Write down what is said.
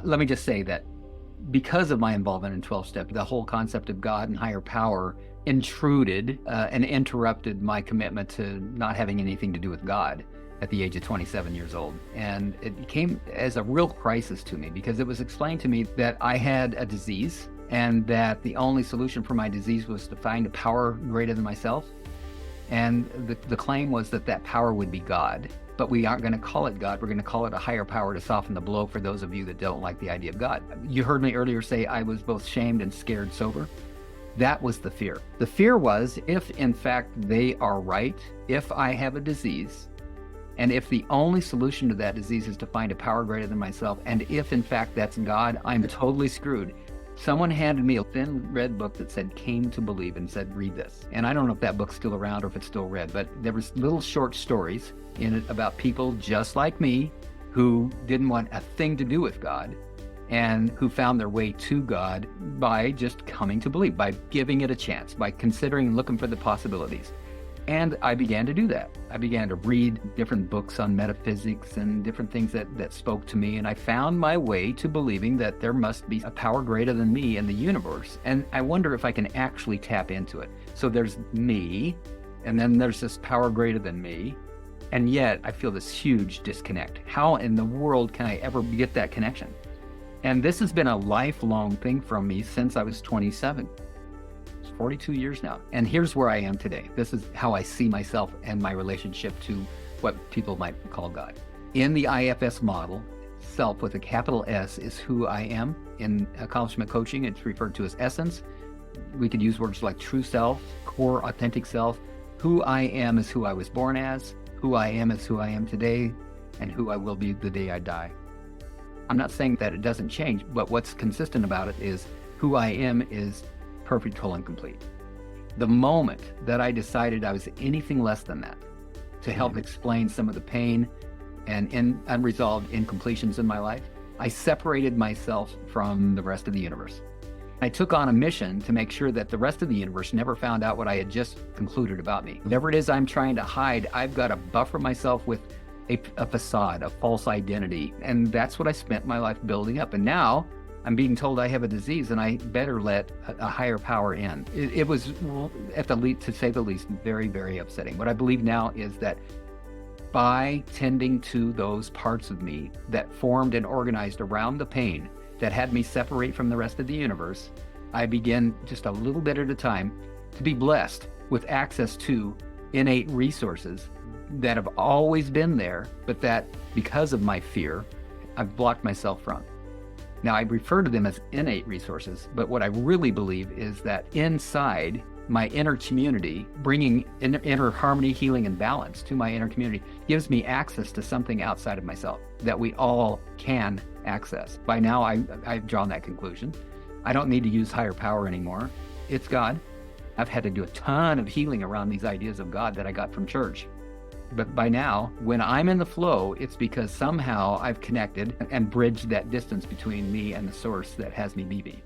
Let me just say that because of my involvement in 12-step, the whole concept of God and higher power intruded and interrupted my commitment to not having anything to do with God at the age of 27 years old. And it came as a real crisis to me because it was explained to me that I had a disease and that the only solution for my disease was to find a power greater than myself. And the claim was that that power would be God. But we aren't going to call it God. We're going to call it a higher power to soften the blow for those of you that don't like the idea of God. You heard me earlier say I was both shamed and scared sober. That was the fear. The fear was, if in fact they are right, if I have a disease, and if the only solution to that disease is to find a power greater than myself, and if in fact that's God, I'm totally screwed. Someone handed me a thin red book that said Came to Believe and said, read this. And I don't know if that book's still around or if it's still read, but there was little short stories in it about people just like me who didn't want a thing to do with God and who found their way to God by just coming to believe, by giving it a chance, by considering and looking for the possibilities. And I began to do that. I began to read different books on metaphysics and different things that spoke to me. And I found my way to believing that there must be a power greater than me in the universe. And I wonder if I can actually tap into it. So there's me, and then there's this power greater than me. And yet I feel this huge disconnect. How in the world can I ever get that connection? And this has been a lifelong thing from me since I was 27. 42 years now. And here's where I am today. This is how I see myself and my relationship to what people might call God. In the IFS model, self with a capital S is who I am. In accomplishment coaching, it's referred to as essence. We could use words like true self, core authentic self. Who I am is who I was born as. Who I am is who I am today, and who I will be the day I die. I'm not saying that it doesn't change, but what's consistent about it is who I am is perfect, whole, and complete. The moment that I decided I was anything less than that, to help explain some of the pain and unresolved incompletions in my life, I separated myself from the rest of the universe. I took on a mission to make sure that the rest of the universe never found out what I had just concluded about me. Whatever it is I'm trying to hide, I've got to buffer myself with a facade, a false identity. And that's what I spent my life building up. And now I'm being told I have a disease and I better let a higher power in. It was, at the least, to say the least, very, very upsetting. What I believe now is that by tending to those parts of me that formed and organized around the pain that had me separate from the rest of the universe, I began just a little bit at a time to be blessed with access to innate resources that have always been there, but that because of my fear, I've blocked myself from. Now, I refer to them as innate resources, but what I really believe is that inside my inner community, bringing inner harmony, healing, and balance to my inner community gives me access to something outside of myself that we all can access. By now, I've drawn that conclusion. I don't need to use higher power anymore. It's God. I've had to do a ton of healing around these ideas of God that I got from church. But by now, when I'm in the flow, it's because somehow I've connected and bridged that distance between me and the source that has me be.